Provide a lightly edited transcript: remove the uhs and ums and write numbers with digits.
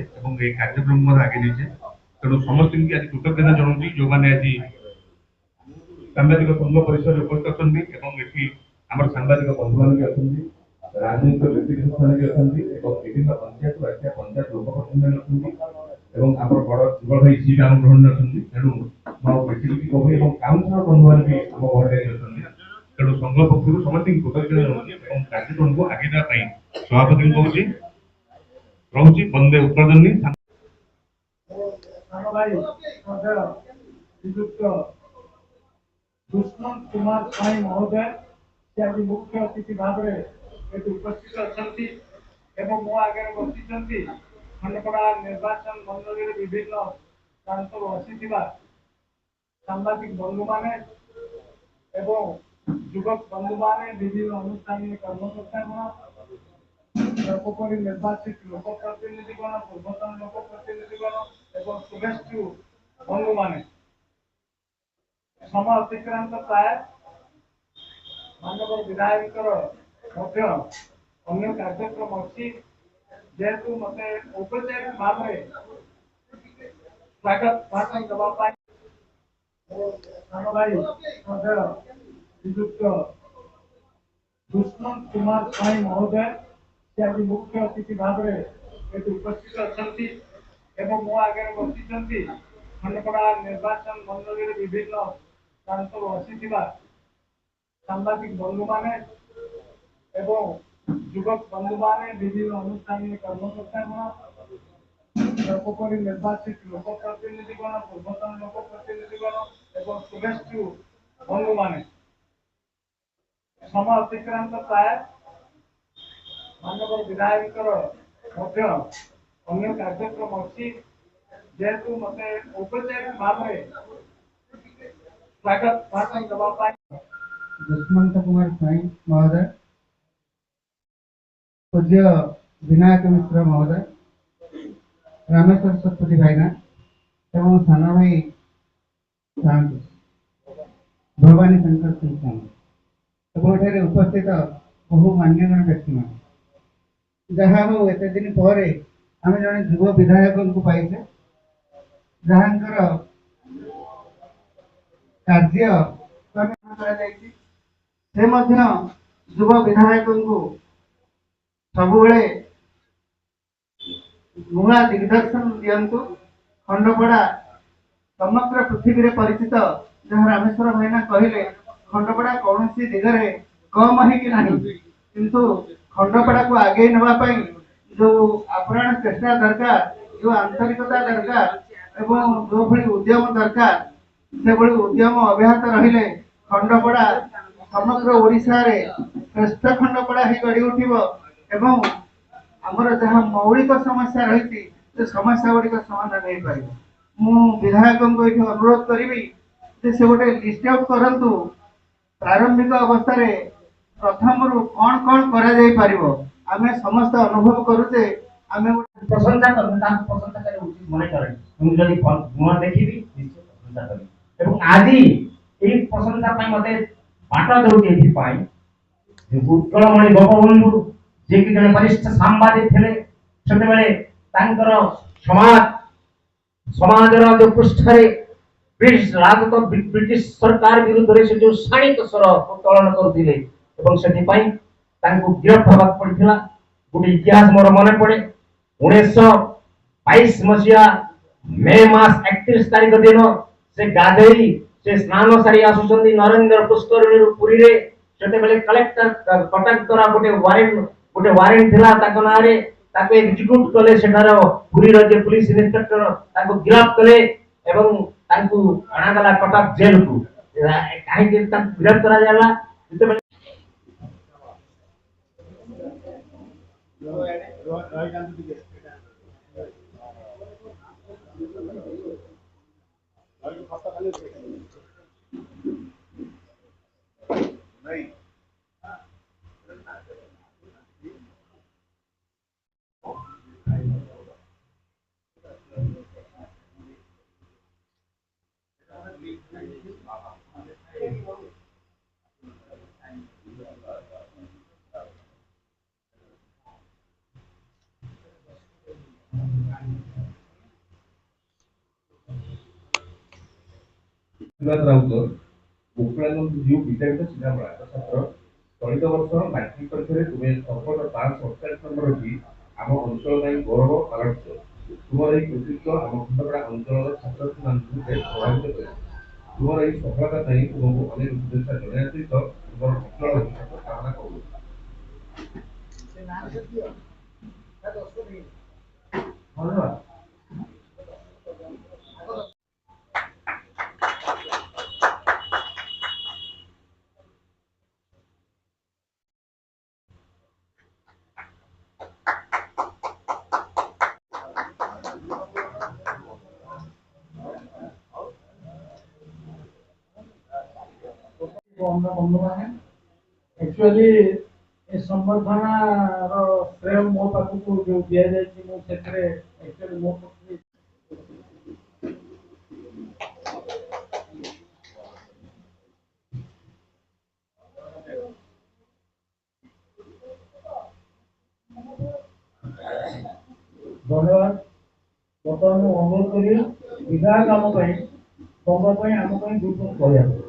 अच्छे कार्यक्रम आगे जाइए तेणु समस्त आज कृतज्ञता जनाऊँ जो मैंने आज सांबादिक संघ परिसर उपस्थित अच्छी आम सांबादिक बंधु मान भी अच्छा राजनीतिक व्यक्तिगत स्थान भी अच्छा विभिन्न पंचायत आसिया पंचायत लोकप्रतिनिधि अच्छा आम बड़ जुगल भाई सी आम ग्रहण अच्छी तेणु प्रेसिडेंट कवि और काउंसिलर बंधु मान भी आम घर अच्छा तेणु संघ पक्ष समस्त कृतज्ञता जनाऊँ कार्यक्रम को आगे जावाई सभापति कहूँ रोचे बंदे उत्पादन दुष्मंत कुमार साई महोदय से आज मुख्य अतिथि भाव में उपस्थित अच्छा मो आगे बसी खंडपड़ा निर्वाचन मंडल विभिन्न प्रांत बसी सांबादिक बंधु माने युवक बंधु माने विभिन्न अनुष्ठान कर्मकर्ता सर्वोपरि निर्वाचित लोक प्रतिनिधिगण पूर्वतन लोक प्रतिनिधिगण शुभेच्छु बंधु माने समय अतिक्रांत प्राय मानव विधायक अन्य कार्यक्रम अच्छी जेहेतु मत औपचारिक भाव में स्वागत भाषण देवाई भाई श्रीजुक्त दुष्मंत कुमार साई महोदय से आज मुख्य अतिथि भाव में उपस्थित अच्छा मो आगे बसी खंडपड़ा निर्वाचन मंडल विभिन्न प्रांत बसी सांबादिक बंधु माने युवक बंधु माने विभिन्न अनुष्ठान कर्मकर्ता सर्वोपरि निर्वाचित लोक प्रतिनिधिगण पूर्वतन लोक प्रतिनिधिगण शुभेच्छु बंधु माने समय अतिक्रांत प्राय मानव विधायक अन्य कार्यक्रम अच्छी जेहेतु मत औपचारिक भाव में स्वागत भाषण देवाई दुष्मंत कुमार साई महोदय पूज्य विनायक मिश्र महोदय रामेश्वर सतपति भाईना एवं सान भाई भवानी शंकर सिंह उपस्थित बहु मान्यगण व्यक्ति मान जहाँ हो एत दिन पर आम जड़े युव विधायक को पाइसे जहाँ कार्य युव विधायक को सब नुआ दिग्दर्शन दिंतु खंडपड़ा समग्र पृथ्वी में परिचित जहाँ रामेश्वर भाईना कहले खंडपड़ा कौन सी दिगरे कम है कि नहीं किंतु खंडपड़ा को आगे नापी जो आप्राण चेष्टा दरकार जो आंतरिकता दरकार एवं जो भली उद्यम दरकार से भली उद्यम अब्याहत रहिले खंडपड़ा समग्र ओडिशा रे श्रेष्ठ खंडपड़ा ही गढ़ी उठिब एवं आमर जहाँ मौलिक समस्या रही समस्या गुड़िक समाधान हो पार मु विधायक को ये अनुरोध करी से गोटे लिस्ट आउट करूँ प्रारंभिक अवस्था प्रथम रु कौन कौन कर आम समस्त अनुभव करुचे आम प्रशंसा प्रशंसा कर उचित मन करे गुण देखी निश्चित प्रशंसा करी आज यही प्रशंसा मत बाट दौर उत्कलमणि गोपबंधु जे कि जने वरिष्ठ सांबादिक थे समाजर जो पृष्ठ ब्रिटिश राजत ब्रिटिश सरकार विरुद्ध से जो शाणित स्वर उत्तोलन करते गिरफ्त होगा पड़ा गोटे इतिहास मोर मन पड़े 1922 मसीहा मे मास 31 तारीख दिन से गाधई से स्नान सारी आसुंच नरेंद्र पुष्करणी पुरी से कलेक्टर कटक द्वारा गोटे वारेंट थिला ताको नारे ताको एग्जीक्यूट कले सेठार पुरी जे पुलिस इंस्पेक्टर ताको गिरफ्त कले एवं ताको अणागला कटक जेल को काहे के ताको गिरफ्त करा जाला जते ସୁରତ ରାଉତ ଗୋକୁଳାନନ୍ଦ ଜିଉ ବିଦ୍ୟାପୀଠ ସିଧାମୂଳାର ଛାତ୍ର। ଚଳିତ ବର୍ଷ ମାଟ୍ରିକ ପରୀକ୍ଷାରେ ତୁମେ ସର୍ବୋଚ୍ଚ 548 ନମ୍ବର ରଖି ଆମ ଅଞ୍ଚଳ ପାଇଁ ଗୌରବ ପାଲଟିଛ। ତୁମର ଏହି କୃତିତ୍ୱ ଆମ ଖଣ୍ଡପଡ଼ା ଅଞ୍ଚଳର ଛାତ୍ରଛାତ୍ରୀମାନଙ୍କୁ ବେଶ ପ୍ରଭାବିତ କରିବ। ତୁମର ଏହି ସଫଳତା ପାଇଁ ତୁମକୁ ଅନେକ ଶୁଭେଚ୍ଛା ଜଣାଇବା ସହିତ ତୁମର ଉଜ୍ଜ୍ୱଳ ଭବିଷ୍ୟତ କାମନା କରୁଛୁ। ଧନ୍ୟବାଦ। एक्चुअली ए संबर्धनाର ଶ୍ରେୟ ମୋ ପାଖକୁ ଯୋଉ ଦିଆଯାଇଛି ମୁଁ ସେଥିରେ एक्चुअली ମୋ ପକ୍ଷରେ ଧନ୍ୟବାଦ। ବର୍ତ୍ତମାନ ମୁଁ ଅନୁରୋଧ କରିବି ବିଧାୟକ ଆମ ପାଇଁ ଆମ ପାଇଁ ଗୁରୁତ୍ୱ କରିବା।